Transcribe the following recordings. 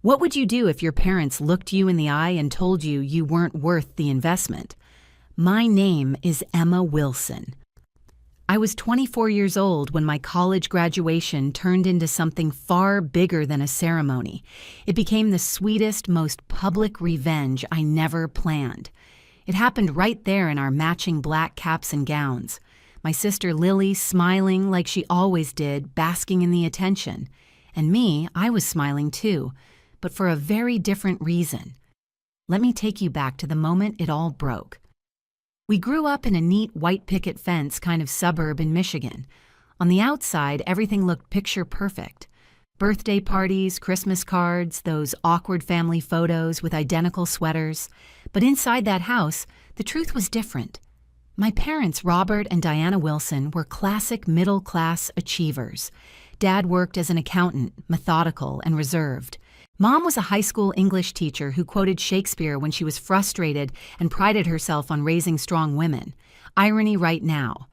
What would you do if your parents looked you in the eye and told you you weren't worth the investment? My name is Emma Wilson. I was 24 years old when my college graduation turned into something far bigger than a ceremony. It became the sweetest, most public revenge I never planned. It happened right there in our matching black caps and gowns. My sister Lily smiling like she always did, basking in the attention. And me, I was smiling too, but for a very different reason. Let me take you back to the moment it all broke. We grew up in a neat white picket fence kind of suburb in Michigan. On the outside, everything looked picture perfect. Birthday parties, Christmas cards, those awkward family photos with identical sweaters. But inside that house, the truth was different. My parents, Robert and Diana Wilson, were classic middle-class achievers. Dad worked as an accountant, methodical and reserved. Mom was a high school English teacher who quoted Shakespeare when she was frustrated and prided herself on raising strong women. Irony right now.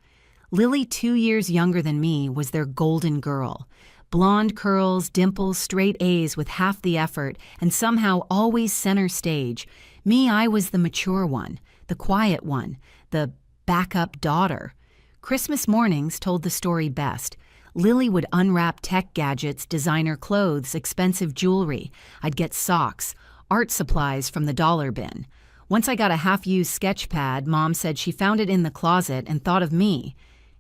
Lily, 2 years younger than me, was their golden girl. Blonde curls, dimples, straight A's with half the effort, and somehow always center stage. Me, I was the mature one, the quiet one, the backup daughter. Christmas mornings told the story best. Lily would unwrap tech gadgets, designer clothes, expensive jewelry. I'd get socks, art supplies from the dollar bin. Once I got a half-used sketch pad, Mom said she found it in the closet and thought of me.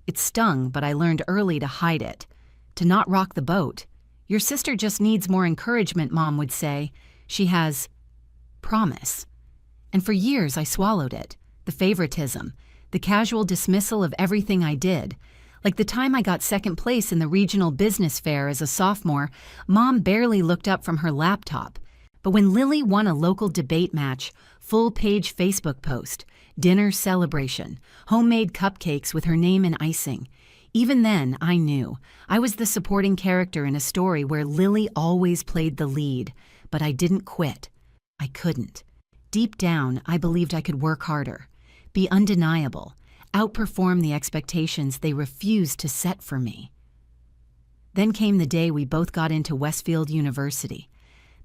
It stung, but I learned early to hide it, to not rock the boat. Your sister just needs more encouragement, Mom would say. She has promise. And for years I swallowed it, the favoritism, the casual dismissal of everything I did. Like the time I got second place in the regional business fair as a sophomore, Mom barely looked up from her laptop. But when Lily won a local debate match, full-page Facebook post, dinner celebration, homemade cupcakes with her name and icing. Even then, I knew. I was the supporting character in a story where Lily always played the lead. But I didn't quit. I couldn't. Deep down, I believed I could work harder, be undeniable, outperform the expectations they refused to set for me. Then came the day we both got into Westfield University.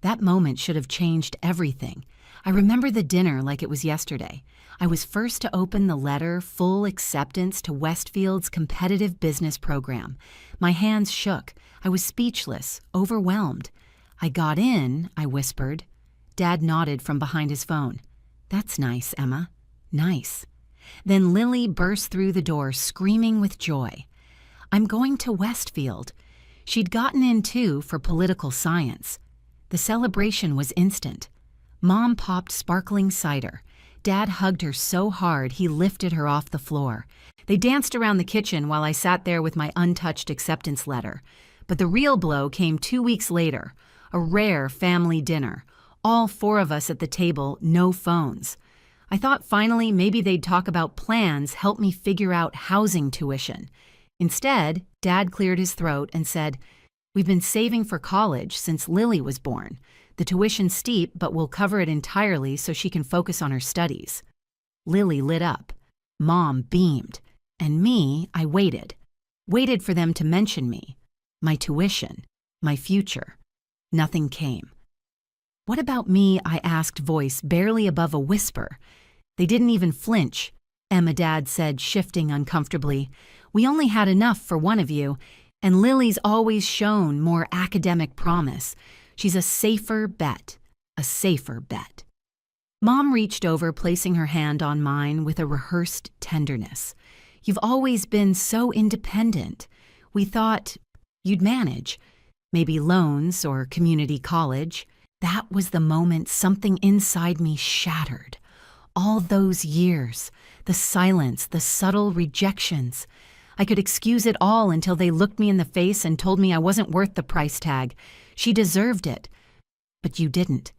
That moment should have changed everything. I remember the dinner like it was yesterday. I was first to open the letter, full acceptance to Westfield's competitive business program. My hands shook. I was speechless, overwhelmed. I got in, I whispered. Dad nodded from behind his phone. That's nice, Emma. Nice. Then Lily burst through the door, screaming with joy. I'm going to Westfield. She'd gotten in, too, for political science. The celebration was instant. Mom popped sparkling cider. Dad hugged her so hard he lifted her off the floor. They danced around the kitchen while I sat there with my untouched acceptance letter. But the real blow came 2 weeks later, a rare family dinner. All 4 of us at the table, no phones. I thought finally maybe they'd talk about plans, help me figure out housing tuition. Instead, Dad cleared his throat and said, We've been saving for college since Lily was born. The tuition's steep, but we'll cover it entirely so she can focus on her studies. Lily lit up. Mom beamed. And me, I waited. Waited for them to mention me. My tuition. My future. Nothing came. What about me? I asked, voice barely above a whisper. They didn't even flinch. Emma, Dad said, shifting uncomfortably. We only had enough for one of you, and Lily's always shown more academic promise. She's a safer bet. A safer bet. Mom reached over, placing her hand on mine with a rehearsed tenderness. You've always been so independent. We thought you'd manage. Maybe loans or community college. That was the moment something inside me shattered. All those years, the silence, the subtle rejections. I could excuse it all until they looked me in the face and told me I wasn't worth the price tag. She deserved it. But you didn't.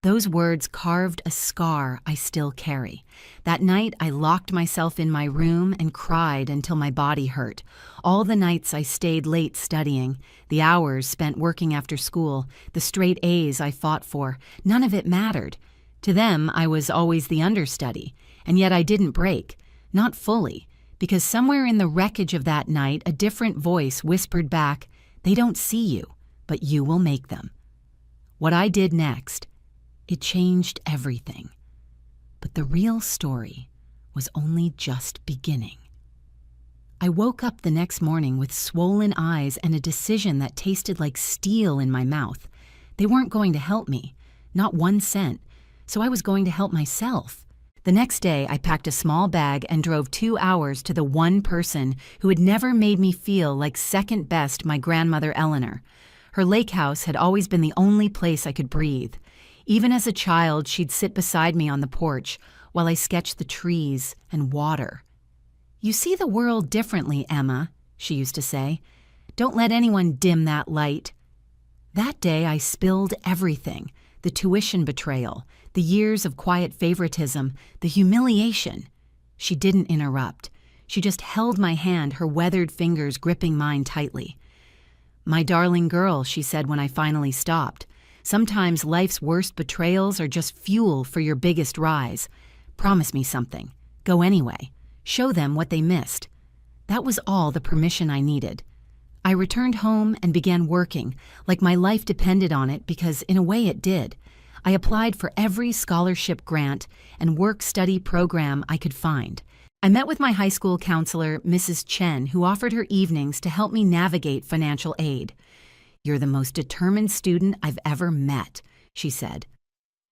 Those words carved a scar I still carry. That night, I locked myself in my room and cried until my body hurt. All the nights I stayed late studying, the hours spent working after school, the straight A's I fought for, none of it mattered. To them, I was always the understudy, and yet I didn't break, not fully, because somewhere in the wreckage of that night, a different voice whispered back, "They don't see you, but you will make them." What I did next, it changed everything. But the real story was only just beginning. I woke up the next morning with swollen eyes and a decision that tasted like steel in my mouth. They weren't going to help me, not 1 cent, so I was going to help myself. The next day, I packed a small bag and drove 2 hours to the one person who had never made me feel like second best, my grandmother Eleanor. Her lake house had always been the only place I could breathe. Even as a child, she'd sit beside me on the porch while I sketched the trees and water. "You see the world differently, Emma," she used to say. "Don't let anyone dim that light." That day I spilled everything: the tuition betrayal, the years of quiet favoritism, the humiliation. She didn't interrupt. She just held my hand, her weathered fingers gripping mine tightly. "My darling girl," she said when I finally stopped, "sometimes life's worst betrayals are just fuel for your biggest rise. Promise me something. Go anyway. Show them what they missed." That was all the permission I needed. I returned home and began working, like my life depended on it, because in a way it did. I applied for every scholarship grant and work-study program I could find. I met with my high school counselor, Mrs. Chen, who offered her evenings to help me navigate financial aid. "You're the most determined student I've ever met," she said.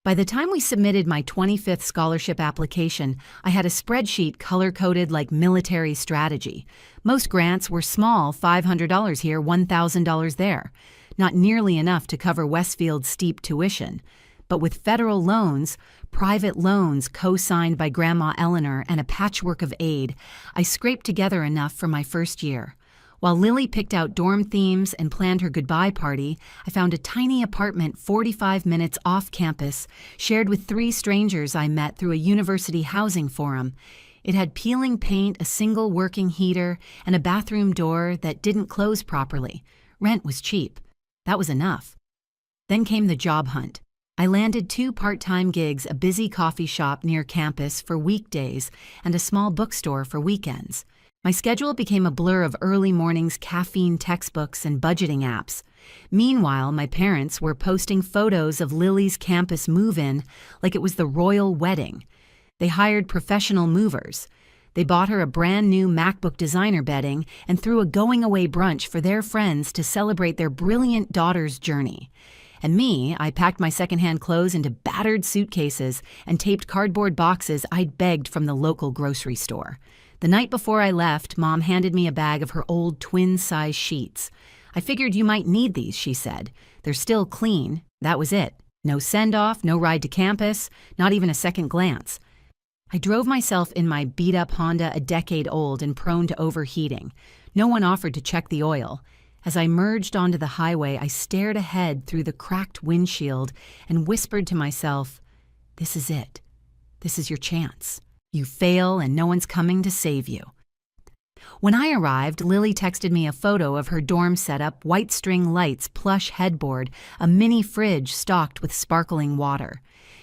By the time we submitted my 25th scholarship application, I had a spreadsheet color-coded like military strategy. Most grants were small, $500 here, $1,000 there. Not nearly enough to cover Westfield's steep tuition. But with federal loans, private loans co-signed by Grandma Eleanor, and a patchwork of aid, I scraped together enough for my first year. While Lily picked out dorm themes and planned her goodbye party, I found a tiny apartment 45 minutes off campus, shared with 3 strangers I met through a university housing forum. It had peeling paint, a single working heater, and a bathroom door that didn't close properly. Rent was cheap. That was enough. Then came the job hunt. I landed 2 part-time gigs, a busy coffee shop near campus for weekdays and a small bookstore for weekends. My schedule became a blur of early mornings, caffeine textbooks, and budgeting apps. Meanwhile, my parents were posting photos of Lily's campus move-in like it was the royal wedding. They hired professional movers. They bought her a brand new MacBook designer bedding and threw a going-away brunch for their friends to celebrate their brilliant daughter's journey. And me, I packed my secondhand clothes into battered suitcases and taped cardboard boxes I'd begged from the local grocery store. The night before I left, Mom handed me a bag of her old twin-size sheets. "I figured you might need these," she said. "They're still clean." That was it. No send-off, no ride to campus, not even a second glance. I drove myself in my beat-up Honda, a decade old and prone to overheating. No one offered to check the oil. As I merged onto the highway, I stared ahead through the cracked windshield and whispered to myself, "This is it. This is your chance. You fail and no one's coming to save you." When I arrived, Lily texted me a photo of her dorm setup: white string lights, plush headboard, a mini fridge stocked with sparkling water.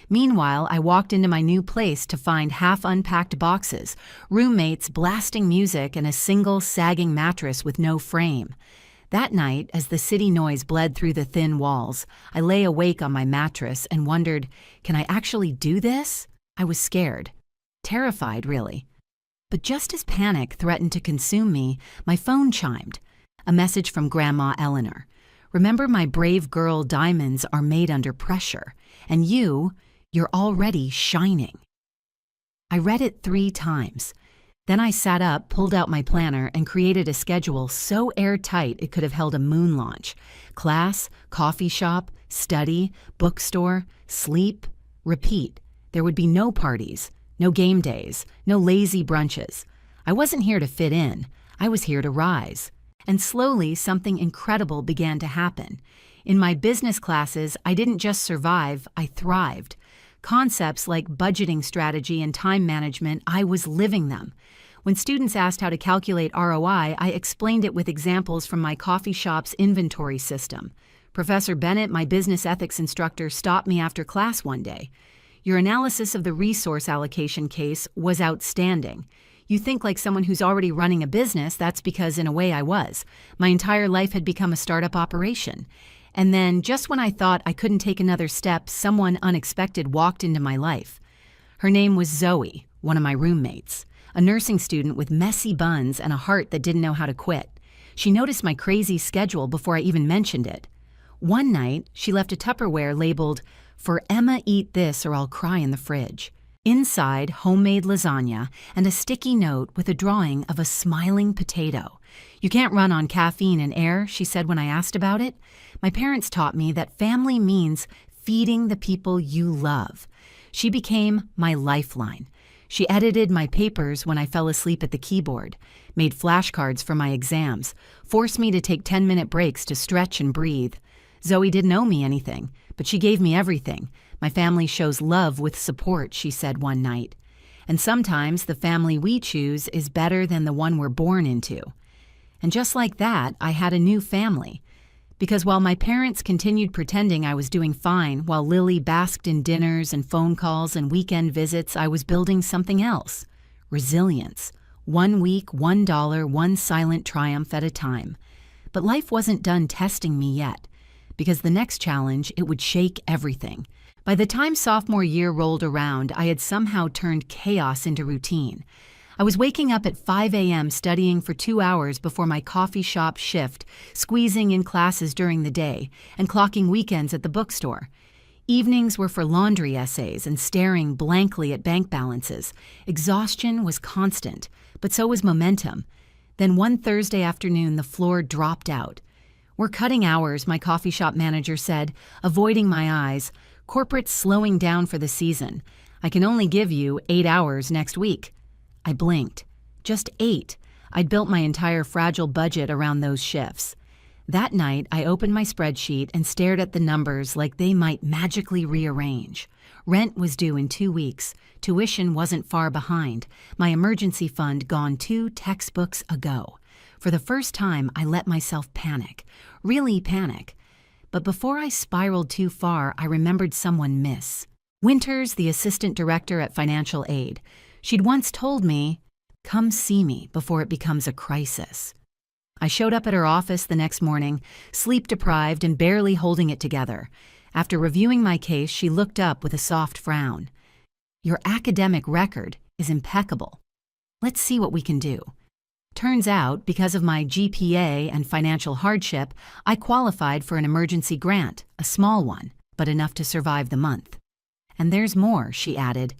Meanwhile, I walked into my new place to find half-unpacked boxes, roommates blasting music, and a single sagging mattress with no frame. That night, as the city noise bled through the thin walls, I lay awake on my mattress and wondered, can I actually do this? I was scared. Terrified, really. But just as panic threatened to consume me, my phone chimed. A message from Grandma Eleanor. "Remember, my brave girl, diamonds are made under pressure. And you're already shining." I read it 3 times. Then I sat up, pulled out my planner, and created a schedule so airtight it could have held a moon launch. Class, coffee shop, study, bookstore, sleep, repeat. There would be no parties. No game days, no lazy brunches. I wasn't here to fit in. I was here to rise. And slowly, something incredible began to happen. In my business classes, I didn't just survive, I thrived. Concepts like budgeting strategy and time management, I was living them. When students asked how to calculate ROI, I explained it with examples from my coffee shop's inventory system. Professor Bennett, my business ethics instructor, stopped me after class one day. "Your analysis of the resource allocation case was outstanding. You think like someone who's already running a business. That's because, in a way, I was. My entire life had become a startup operation. And then, just when I thought I couldn't take another step, someone unexpected walked into my life. Her name was Zoe, one of my roommates, a nursing student with messy buns and a heart that didn't know how to quit. She noticed my crazy schedule before I even mentioned it. One night, she left a Tupperware labeled, "For Emma, eat this or I'll cry in the fridge." Inside, homemade lasagna and a sticky note with a drawing of a smiling potato. "You can't run on caffeine and air," she said when I asked about it. "My parents taught me that family means feeding the people you love." She became my lifeline. She edited my papers when I fell asleep at the keyboard, made flashcards for my exams, forced me to take 10-minute breaks to stretch and breathe. Zoe didn't owe me anything, but she gave me everything. "My family shows love with support," she said one night. And sometimes the family we choose is better than the one we're born into. And just like that, I had a new family. Because while my parents continued pretending I was doing fine, while Lily basked in dinners and phone calls and weekend visits, I was building something else. Resilience. 1 week, $1, one silent triumph at a time. But life wasn't done testing me yet, because the next challenge, it would shake everything. By the time sophomore year rolled around, I had somehow turned chaos into routine. I was waking up at 5 a.m. studying for 2 hours before my coffee shop shift, squeezing in classes during the day, and clocking weekends at the bookstore. Evenings were for laundry essays and staring blankly at bank balances. Exhaustion was constant, but so was momentum. Then one Thursday afternoon, the floor dropped out. "We're cutting hours," my coffee shop manager said, avoiding my eyes. "Corporate's slowing down for the season. I can only give you 8 hours next week." I blinked. Just 8. I'd built my entire fragile budget around those shifts. That night, I opened my spreadsheet and stared at the numbers like they might magically rearrange. Rent was due in 2 weeks. Tuition wasn't far behind. My emergency fund gone 2 textbooks ago. For the first time, I let myself panic. Really panic. But before I spiraled too far, I remembered someone miss. Winters, the assistant director at Financial Aid. She'd once told me, "Come see me before it becomes a crisis." I showed up at her office the next morning, sleep-deprived and barely holding it together. After reviewing my case, she looked up with a soft frown. "Your academic record is impeccable. Let's see what we can do." Turns out, because of my GPA and financial hardship, I qualified for an emergency grant, a small one, but enough to survive the month. "And there's more," she added.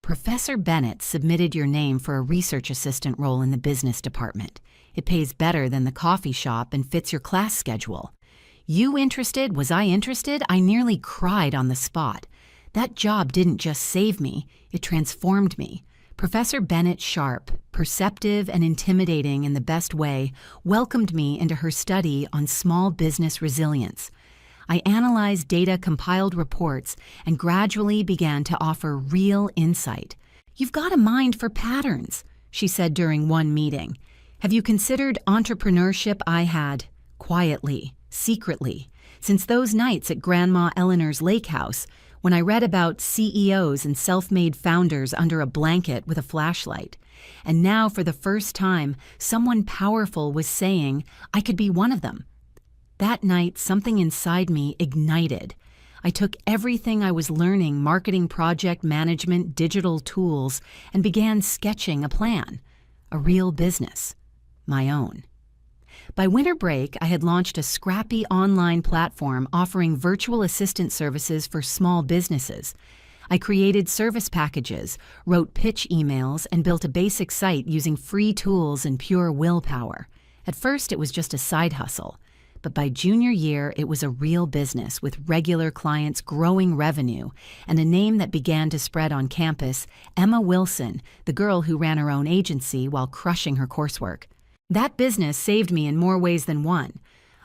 "Professor Bennett submitted your name for a research assistant role in the business department. It pays better than the coffee shop and fits your class schedule." You interested? Was I interested? I nearly cried on the spot. That job didn't just save me, it transformed me. Professor Bennett Sharp, perceptive and intimidating in the best way, welcomed me into her study on small business resilience. I analyzed data, compiled reports, and gradually began to offer real insight. "You've got a mind for patterns," she said during one meeting. "Have you considered entrepreneurship?" I had, quietly, secretly, since those nights at Grandma Eleanor's lake house, when I read about CEOs and self-made founders under a blanket with a flashlight. And now, for the first time, someone powerful was saying I could be one of them. That night, something inside me ignited. I took everything I was learning, marketing, project management, digital tools, and began sketching a plan, a real business, my own. By winter break, I had launched a scrappy online platform offering virtual assistant services for small businesses. I created service packages, wrote pitch emails, and built a basic site using free tools and pure willpower. At first, it was just a side hustle. But by junior year, it was a real business with regular clients, growing revenue, and a name that began to spread on campus, Emma Wilson, the girl who ran her own agency while crushing her coursework. That business saved me in more ways than one.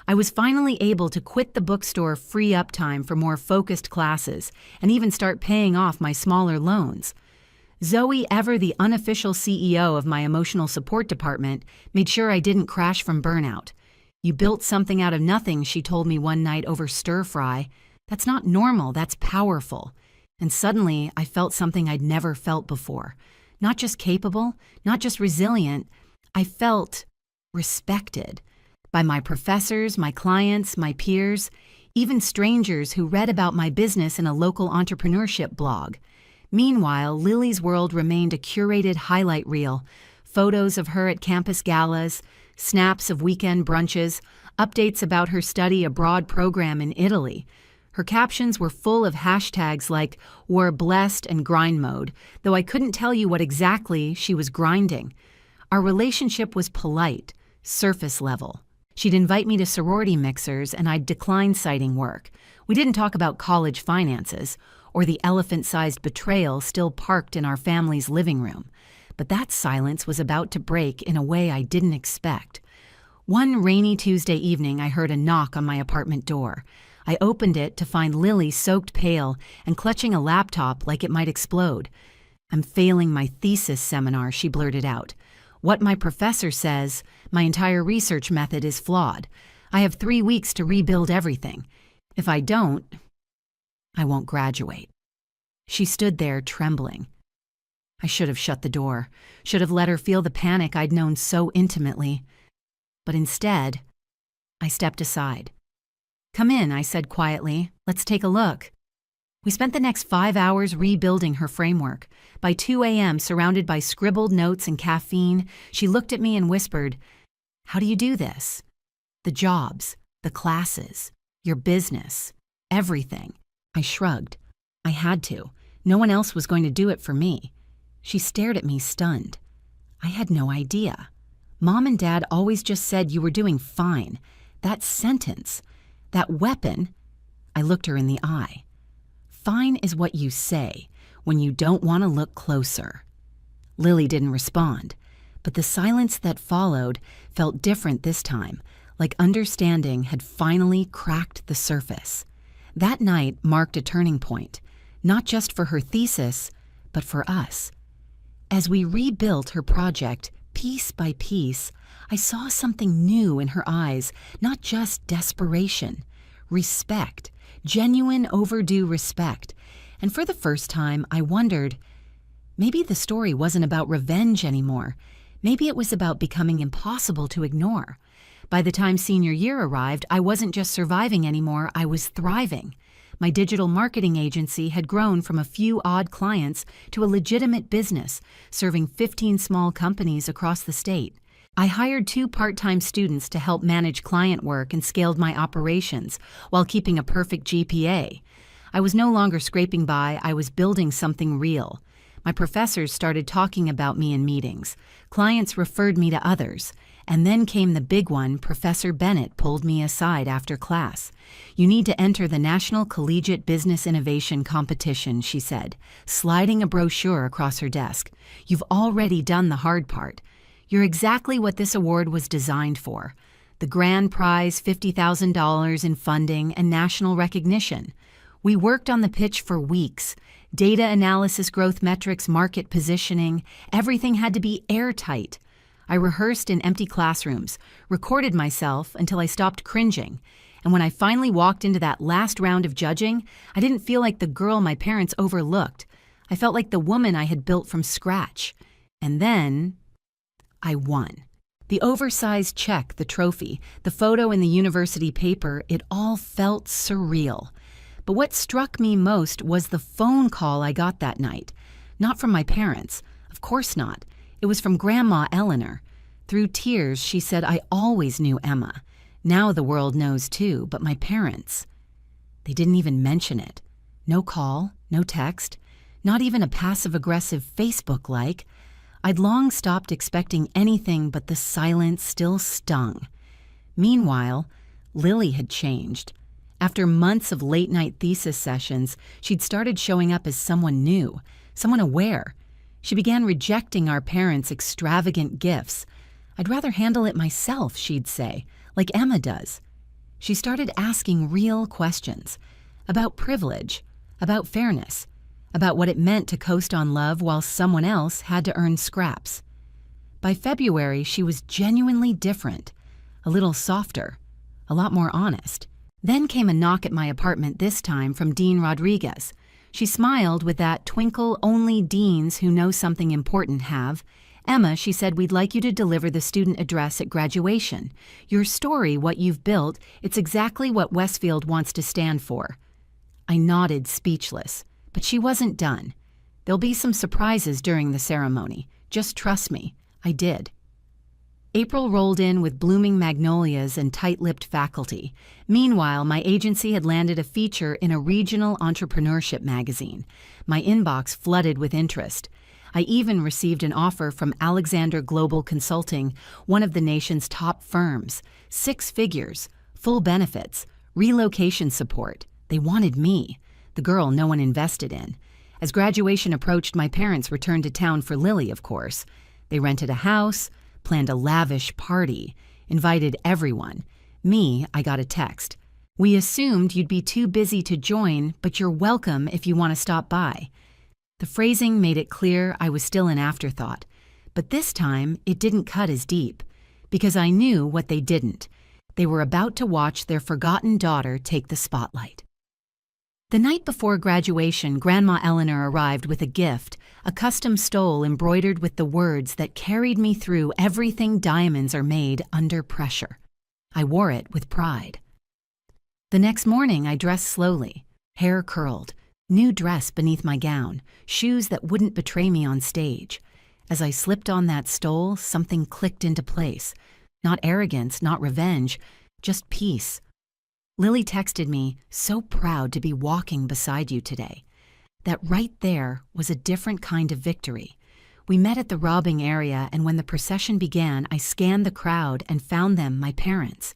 I was finally able to quit the bookstore, free up time for more focused classes, and even start paying off my smaller loans. Zoe, ever the unofficial CEO of my emotional support department, made sure I didn't crash from burnout. "You built something out of nothing," she told me one night over stir-fry. "That's not normal, that's powerful." And suddenly, I felt something I'd never felt before. Not just capable, not just resilient, I felt respected. By my professors, my clients, my peers. even strangers who read about my business in a local entrepreneurship blog. Meanwhile, Lily's world remained a curated highlight reel, photos of her at campus galas, snaps of weekend brunches, updates about her study abroad program in Italy. Her captions were full of hashtags like "we're blessed" and "grind mode," though I couldn't tell you what exactly she was grinding. Our relationship was polite, surface level. She'd invite me to sorority mixers and I'd decline citing work. We didn't talk about college finances or the elephant-sized betrayal still parked in our family's living room. But that silence was about to break in a way I didn't expect. One rainy Tuesday evening, I heard a knock on my apartment door. I opened it to find Lily soaked pale and clutching a laptop like it might explode. "I'm failing my thesis seminar," she blurted out. "What my professor says, my entire research method is flawed. I have 3 weeks to rebuild everything. If I don't, I won't graduate." She stood there trembling. I should have shut the door, should have let her feel the panic I'd known so intimately. But instead, I stepped aside. "Come in," I said quietly. "Let's take a look." We spent the next 5 hours rebuilding her framework. By 2 a.m., surrounded by scribbled notes and caffeine, she looked at me and whispered, "How do you do this?" "The jobs, the classes, your business, everything." I shrugged. I had to. No one else was going to do it for me. She stared at me stunned. I had no idea. Mom and Dad always just said you were doing fine. That sentence, that weapon, I looked her in the eye. Fine is what you say when you don't want to look closer. Lily didn't respond, but the silence that followed felt different this time, like understanding had finally cracked the surface. That night marked a turning point, not just for her thesis, but for us. As we rebuilt her project, piece by piece, I saw something new in her eyes, not just desperation, respect, genuine overdue respect. And for the first time, I wondered, maybe the story wasn't about revenge anymore. Maybe it was about becoming impossible to ignore. By the time senior year arrived, I wasn't just surviving anymore, I was thriving. My digital marketing agency had grown from a few odd clients to a legitimate business, serving 15 small companies across the state. I hired 2 part-time students to help manage client work and scaled my operations while keeping a perfect GPA. I was no longer scraping by, I was building something real. My professors started talking about me in meetings. Clients referred me to others. And then came the big one. Professor Bennett pulled me aside after class. "You need to enter the National Collegiate Business Innovation Competition," she said, sliding a brochure across her desk. "You've already done the hard part. You're exactly what this award was designed for. The grand prize, $50,000 in funding and national recognition. We worked on the pitch for weeks. Data analysis, growth metrics, market positioning, everything had to be airtight. I rehearsed in empty classrooms, recorded myself until I stopped cringing. And when I finally walked into that last round of judging, I didn't feel like the girl my parents overlooked. I felt like the woman I had built from scratch. And then I won. The oversized check, the trophy, the photo in the university paper, it all felt surreal. But what struck me most was the phone call I got that night. Not from my parents, of course not. It was from Grandma Eleanor. Through tears, she said, "I always knew Emma. Now the world knows too, but my parents, they didn't even mention it. No call, no text, not even a passive-aggressive Facebook like. I'd long stopped expecting anything, but the silence still stung. Meanwhile, Lily had changed. After months of late-night thesis sessions, she'd started showing up as someone new, someone aware. She began rejecting our parents' extravagant gifts. "I'd rather handle it myself," she'd say, like Emma does. She started asking real questions about privilege, about fairness, about what it meant to coast on love while someone else had to earn scraps. By February, she was genuinely different, a little softer, a lot more honest. Then came a knock at my apartment, this time from Dean Rodriguez. She smiled with that twinkle only deans who know something important have, "Emma," she said, "we'd like you to deliver the student address at graduation. Your story, what you've built, it's exactly what Westfield wants to stand for." I nodded, speechless, but she wasn't done. "There'll be some surprises during the ceremony. Just trust me." I did. April rolled in with blooming magnolias and tight-lipped faculty. Meanwhile, my agency had landed a feature in a regional entrepreneurship magazine. My inbox flooded with interest. I even received an offer from Alexander Global Consulting, one of the nation's top firms. 6 figures, full benefits, relocation support. They wanted me, the girl no one invested in. As graduation approached, my parents returned to town for Lily, of course. They rented a house, planned a lavish party, invited everyone. Me, I got a text. "We assumed you'd be too busy to join, but you're welcome if you want to stop by." The phrasing made it clear I was still an afterthought, but this time it didn't cut as deep, because I knew what they didn't. They were about to watch their forgotten daughter take the spotlight. The night before graduation, Grandma Eleanor arrived with a gift, a custom stole embroidered with the words that carried me through everything diamonds are made under pressure. I wore it with pride. The next morning, I dressed slowly, hair curled, new dress beneath my gown, shoes that wouldn't betray me on stage. As I slipped on that stole, something clicked into place. Not arrogance, not revenge, just peace. Lily texted me, "So proud to be walking beside you today." That right there was a different kind of victory. We met at the robbing area, and when the procession began, I scanned the crowd and found them my parents.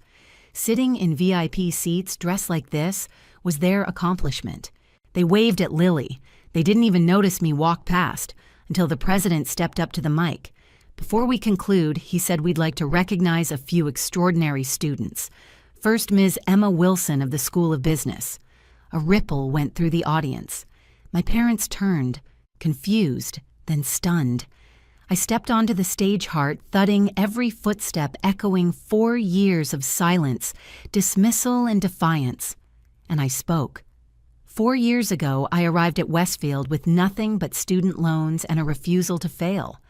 Sitting in VIP seats dressed like this was their accomplishment. They waved at Lily. They didn't even notice me walk past until the president stepped up to the mic. Before we conclude, he said we'd like to recognize a few extraordinary students. First, Ms. Emma Wilson of the School of Business. A ripple went through the audience. My parents turned, confused, then stunned. I stepped onto the stage heart, thudding every footstep echoing 4 years of silence, dismissal and defiance. And I spoke. 4 years ago, I arrived at Westfield with nothing but student loans and a refusal to fail.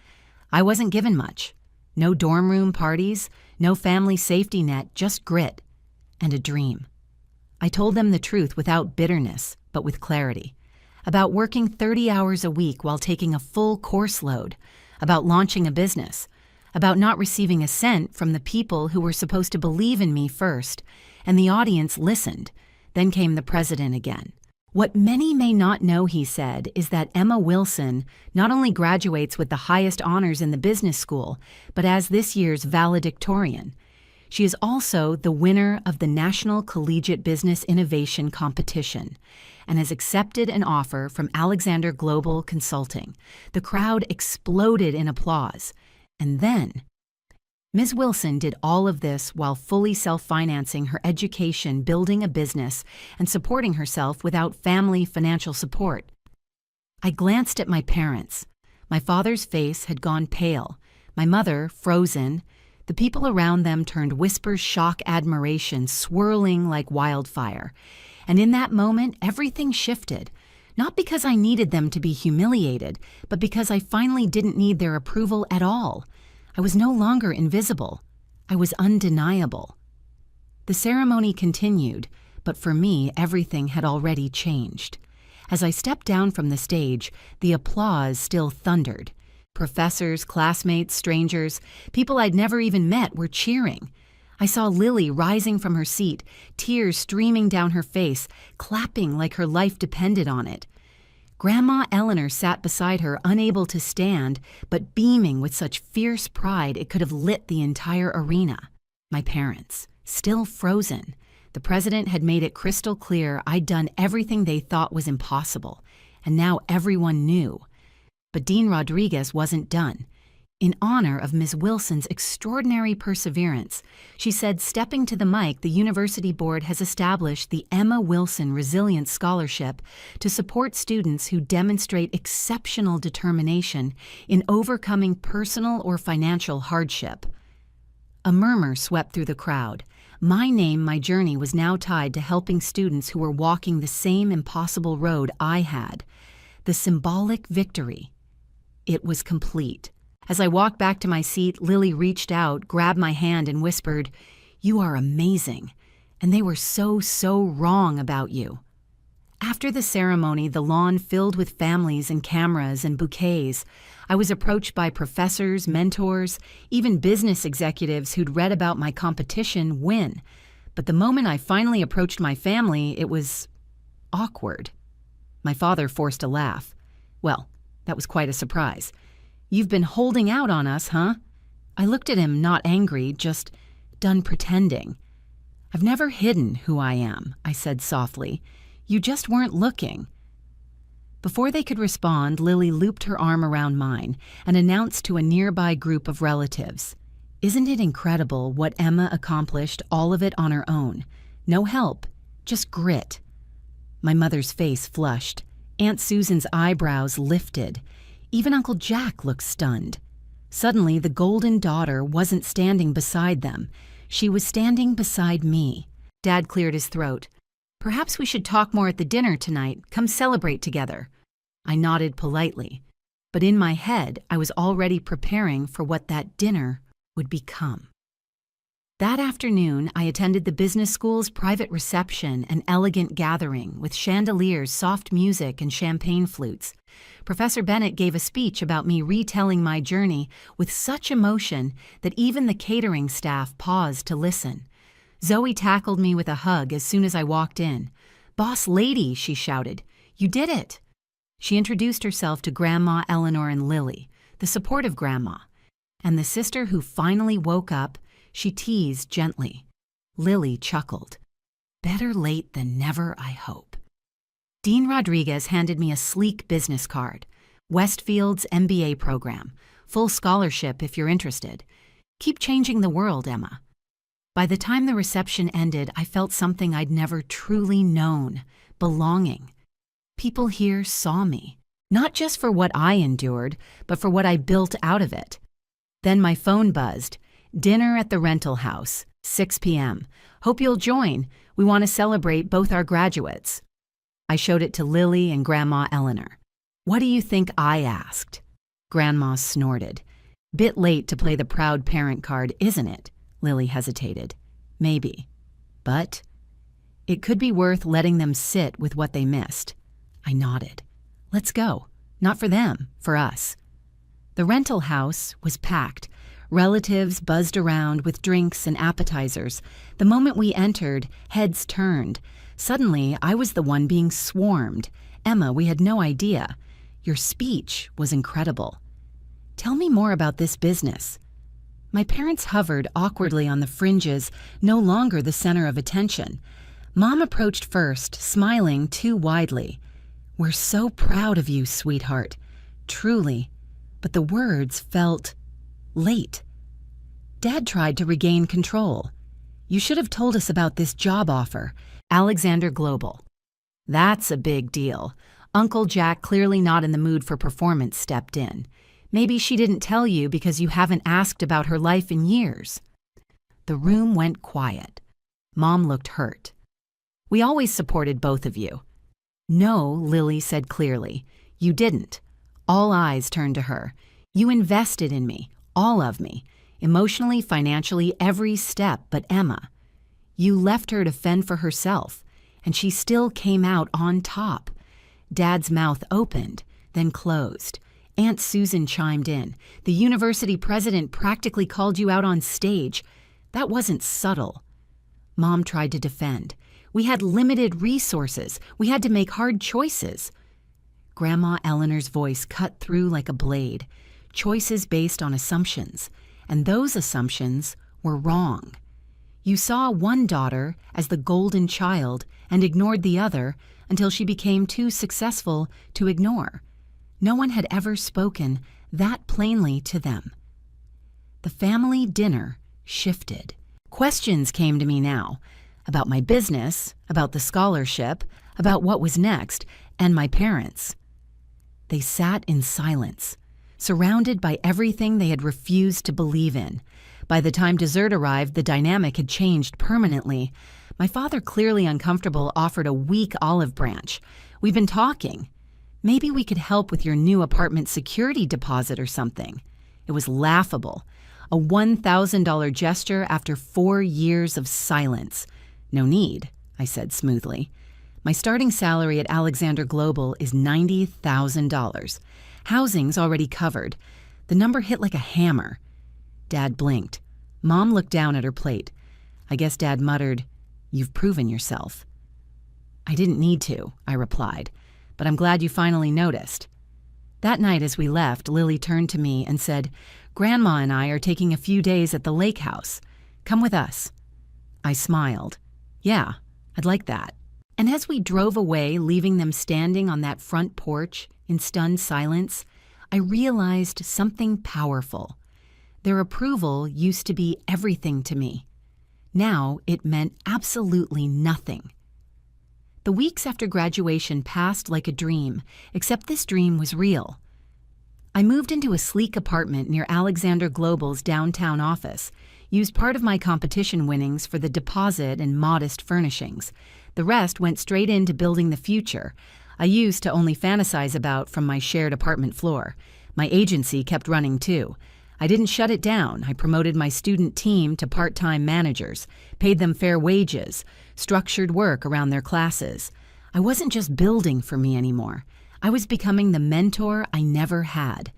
I wasn't given much. No dorm room parties, no family safety net, just grit. And a dream. I told them the truth without bitterness, but with clarity. About working 30 hours a week while taking a full course load. About launching a business. About not receiving a cent from the people who were supposed to believe in me first. And the audience listened. Then came the president again. "What many may not know," he said, "is that Emma Wilson not only graduates with the highest honors in the business school, but as this year's valedictorian. She is also the winner of the National Collegiate Business Innovation Competition and has accepted an offer from Alexander Global Consulting." The crowd exploded in applause. And then, Ms. Wilson did all of this while fully self-financing her education, building a business, and supporting herself without family financial support. I glanced at my parents. My father's face had gone pale, my mother frozen. The people around them turned whisper shock admiration, swirling like wildfire. And in that moment, everything shifted. Not because I needed them to be humiliated, but because I finally didn't need their approval at all. I was no longer invisible. I was undeniable. The ceremony continued, but for me, everything had already changed. As I stepped down from the stage, the applause still thundered. Professors, classmates, strangers, people I'd never even met were cheering. I saw Lily rising from her seat, tears streaming down her face, clapping like her life depended on it. Grandma Eleanor sat beside her, unable to stand, but beaming with such fierce pride it could have lit the entire arena. My parents, still frozen. The president had made it crystal clear I'd done everything they thought was impossible, and now everyone knew. But Dean Rodriguez wasn't done. In honor of Ms. Wilson's extraordinary perseverance, she said, stepping to the mic, the university board has established the Emma Wilson Resilience Scholarship to support students who demonstrate exceptional determination in overcoming personal or financial hardship. A murmur swept through the crowd. My name, my journey was now tied to helping students who were walking the same impossible road I had. The symbolic victory. It was complete. As I walked back to my seat, Lily reached out, grabbed my hand, and whispered, "You are amazing, and they were so wrong about you." After the ceremony, the lawn filled with families and cameras and bouquets. I was approached by professors, mentors, even business executives who'd read about my competition win. But the moment I finally approached my family, it was awkward. My father forced a laugh. "Well, that was quite a surprise. You've been holding out on us, huh?" I looked at him, not angry, just done pretending. "I've never hidden who I am," I said softly. "You just weren't looking." Before they could respond, Lily looped her arm around mine and announced to a nearby group of relatives, "Isn't it incredible what Emma accomplished, all of it on her own? No help, just grit." My mother's face flushed. Aunt Susan's eyebrows lifted. Even Uncle Jack looked stunned. Suddenly, the golden daughter wasn't standing beside them. She was standing beside me. Dad cleared his throat. "Perhaps we should talk more at the dinner tonight. Come celebrate together." I nodded politely, but in my head, I was already preparing for what that dinner would become. That afternoon, I attended the business school's private reception, an elegant gathering with chandeliers, soft music, and champagne flutes. Professor Bennett gave a speech about me retelling my journey with such emotion that even the catering staff paused to listen. Zoe tackled me with a hug as soon as I walked in. "Boss lady," she shouted, "you did it." She introduced herself to Grandma, Eleanor, and Lily, the supportive grandma. And the sister who finally woke up, she teased gently. Lily chuckled. "Better late than never, I hope." Dean Rodriguez handed me a sleek business card. "Westfield's MBA program. Full scholarship if you're interested. Keep changing the world, Emma." By the time the reception ended, I felt something I'd never truly known: belonging. People here saw me, not just for what I endured, but for what I built out of it. Then my phone buzzed. "Dinner at the rental house, 6 p.m. Hope you'll join. We want to celebrate both our graduates." I showed it to Lily and Grandma Eleanor. "What do you think I asked?" Grandma snorted. "Bit late to play the proud parent card, isn't it?" Lily hesitated. "Maybe. But it could be worth letting them sit with what they missed." I nodded. "Let's go. Not for them, for us." The rental house was packed. Relatives buzzed around with drinks and appetizers. The moment we entered, heads turned. Suddenly, I was the one being swarmed. "Emma, we had no idea. Your speech was incredible. Tell me more about this business." My parents hovered awkwardly on the fringes, no longer the center of attention. Mom approached first, smiling too widely. "We're so proud of you, sweetheart. Truly." But the words felt late. Dad tried to regain control. "You should have told us about this job offer, Alexander Global." "That's a big deal." Uncle Jack, clearly not in the mood for performance, stepped in. "Maybe she didn't tell you because you haven't asked about her life in years." The room went quiet. Mom looked hurt. "We always supported both of you." "No," Lily said clearly. "You didn't." All eyes turned to her. "You invested in me, all of me, emotionally, financially, every step, but Emma. You left her to fend for herself, and she still came out on top." Dad's mouth opened, then closed. Aunt Susan chimed in. "The university president practically called you out on stage. That wasn't subtle." Mom tried to defend. "We had limited resources. We had to make hard choices." Grandma Eleanor's voice cut through like a blade. Choices based on assumptions. And those assumptions were wrong. You saw one daughter as the golden child and ignored the other until she became too successful to ignore. No one had ever spoken that plainly to them. The family dinner shifted. Questions came to me now, about my business, about the scholarship, about what was next, and my parents. They sat in silence, surrounded by everything they had refused to believe in. By the time dessert arrived, the dynamic had changed permanently. My father, clearly uncomfortable, offered a weak olive branch. "We've been talking. Maybe we could help with your new apartment security deposit or something." It was laughable. A $1,000 gesture after 4 years of silence. No need, I said smoothly. My starting salary at Alexander Global is $90,000. Housing's already covered. The number hit like a hammer. Dad blinked. Mom looked down at her plate. I guess Dad muttered, "You've proven yourself." I didn't need to, I replied, but I'm glad you finally noticed. That night as we left, Lily turned to me and said, "Grandma and I are taking a few days at the lake house. Come with us." I smiled. Yeah, I'd like that. And as we drove away, leaving them standing on that front porch in stunned silence, I realized something powerful. Their approval used to be everything to me. Now it meant absolutely nothing. The weeks after graduation passed like a dream, except this dream was real. I moved into a sleek apartment near Alexander Global's downtown office, used part of my competition winnings for the deposit and modest furnishings. The rest went straight into building the future I used to only fantasize about from my shared apartment floor. My agency kept running too. I didn't shut it down. I promoted my student team to part-time managers, paid them fair wages, structured work around their classes. I wasn't just building for me anymore. I was becoming the mentor I never had.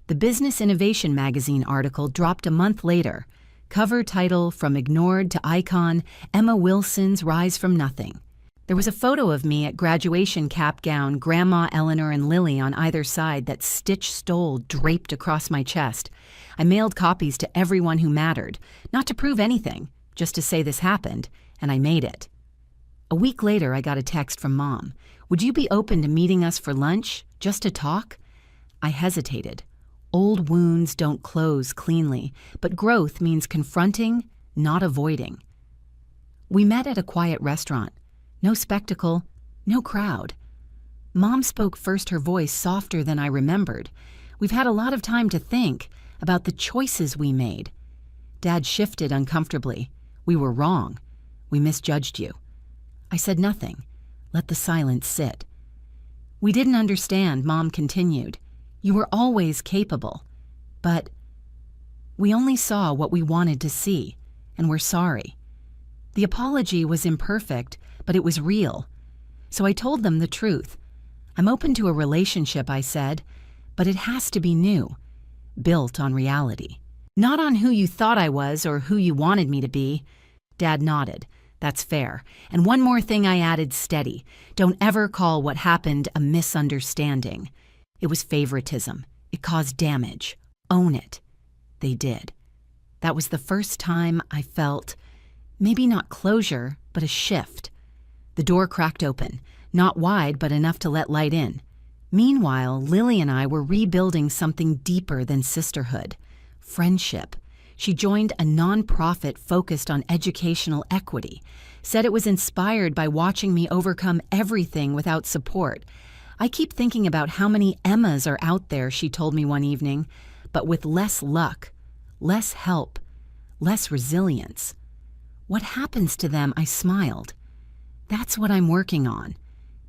The Business Innovation magazine article dropped a month later. Cover title, "From Ignored to Icon, Emma Wilson's Rise from Nothing." There was a photo of me at graduation cap gown, Grandma, Eleanor, and Lily on either side, that stitch stole draped across my chest. I mailed copies to everyone who mattered, not to prove anything, just to say this happened, and I made it. A week later, I got a text from Mom. "Would you be open to meeting us for lunch, just to talk?" I hesitated. Old wounds don't close cleanly, but growth means confronting, not avoiding. We met at a quiet restaurant. No spectacle, no crowd. Mom spoke first, her voice softer than I remembered. "We've had a lot of time to think about the choices we made." Dad shifted uncomfortably. "We were wrong. We misjudged you." I said nothing. Let the silence sit. "We didn't understand," Mom continued. "You were always capable. But we only saw what we wanted to see, and we're sorry." The apology was imperfect, but it was real. So I told them the truth. "I'm open to a relationship," I said, "but it has to be new, built on reality. Not on who you thought I was or who you wanted me to be." Dad nodded. "That's fair. And one more thing," I added, steady. "Don't ever call what happened a misunderstanding. It was favoritism. It caused damage. Own it." They did. That was the first time I felt, maybe not closure, but a shift. The door cracked open, not wide, but enough to let light in. Meanwhile, Lily and I were rebuilding something deeper than sisterhood. Friendship. She joined a nonprofit focused on educational equity, said it was inspired by watching me overcome everything without support. "I keep thinking about how many Emmas are out there," she told me one evening, "but with less luck, less help, less resilience. What happens to them?" I smiled. "That's what I'm working on,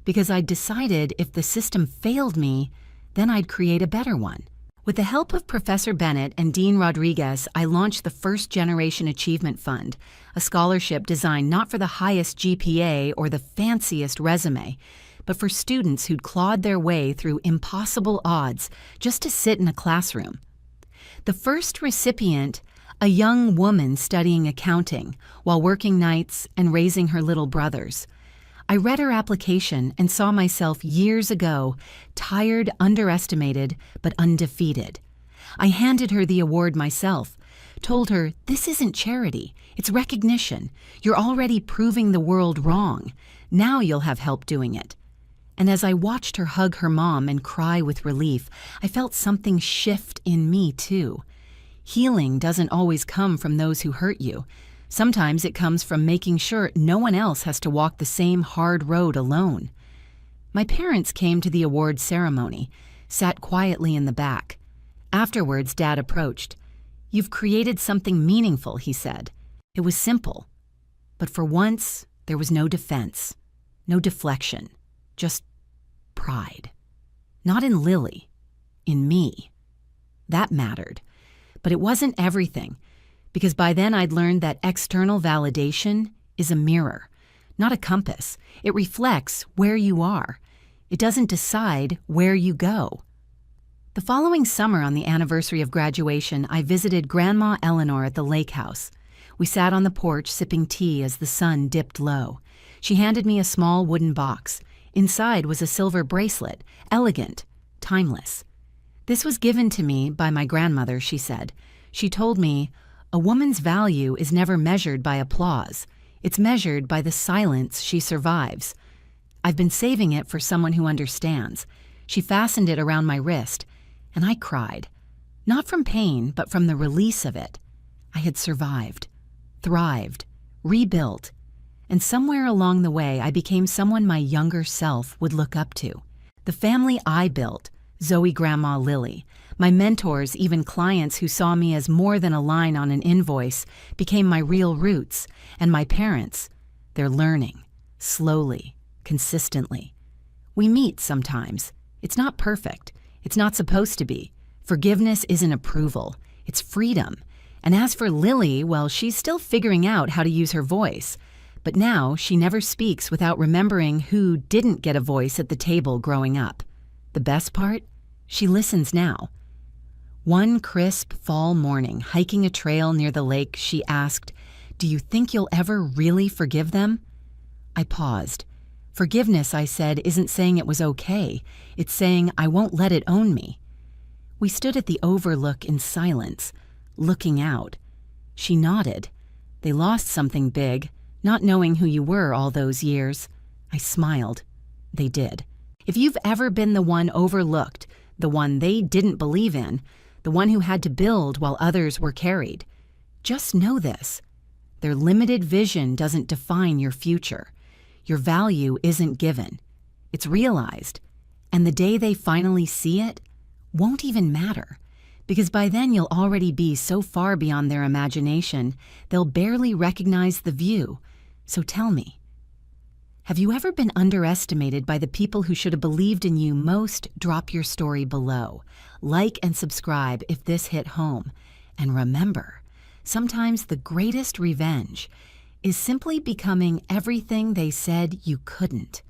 because I decided if the system failed me, then I'd create a better one." With the help of Professor Bennett and Dean Rodriguez, I launched the First Generation Achievement Fund, a scholarship designed not for the highest GPA or the fanciest resume, but for students who'd clawed their way through impossible odds just to sit in a classroom. The first recipient, a young woman studying accounting while working nights and raising her little brothers. I read her application and saw myself years ago, tired, underestimated, but undefeated. I handed her the award myself, told her, "This isn't charity, it's recognition. You're already proving the world wrong. Now you'll have help doing it." And as I watched her hug her mom and cry with relief, I felt something shift in me too. Healing doesn't always come from those who hurt you. Sometimes it comes from making sure no one else has to walk the same hard road alone. My parents came to the award ceremony, sat quietly in the back. Afterwards, Dad approached. "You've created something meaningful," he said. It was simple. But for once, there was no defense, no deflection, just pride. Not in Lily, in me. That mattered. But it wasn't everything, because by then I'd learned that external validation is a mirror, not a compass. It reflects where you are. It doesn't decide where you go. The following summer, on the anniversary of graduation, I visited Grandma Eleanor at the lake house. We sat on the porch sipping tea as the sun dipped low. She handed me a small wooden box. Inside was a silver bracelet, elegant, timeless. This was given to me by my grandmother, she said. She told me, "A woman's value is never measured by applause. It's measured by the silence she survives." I've been saving it for someone who understands. She fastened it around my wrist, and I cried. Not from pain, but from the release of it. I had survived, thrived, rebuilt, and somewhere along the way I became someone my younger self would look up to. The family I built, Zoe Grandma Lily, my mentors, even clients who saw me as more than a line on an invoice, became my real roots, and my parents, they're learning, slowly, consistently. We meet sometimes. It's not perfect. It's not supposed to be. Forgiveness isn't approval. It's freedom. And as for Lily, well, she's still figuring out how to use her voice. But now she never speaks without remembering who didn't get a voice at the table growing up. The best part? She listens now. One crisp fall morning, hiking a trail near the lake, she asked, "Do you think you'll ever really forgive them?" I paused. Forgiveness, I said, isn't saying it was okay. It's saying I won't let it own me. We stood at the overlook in silence, looking out. She nodded. They lost something big, not knowing who you were all those years. I smiled. They did. If you've ever been the one overlooked, the one they didn't believe in, the one who had to build while others were carried, just know this. Their limited vision doesn't define your future. Your value isn't given. It's realized. And the day they finally see it won't even matter, because by then you'll already be so far beyond their imagination, they'll barely recognize the view. So tell me, have you ever been underestimated by the people who should have believed in you most? Drop your story below. Like and subscribe if this hit home. And remember, sometimes the greatest revenge is simply becoming everything they said you couldn't.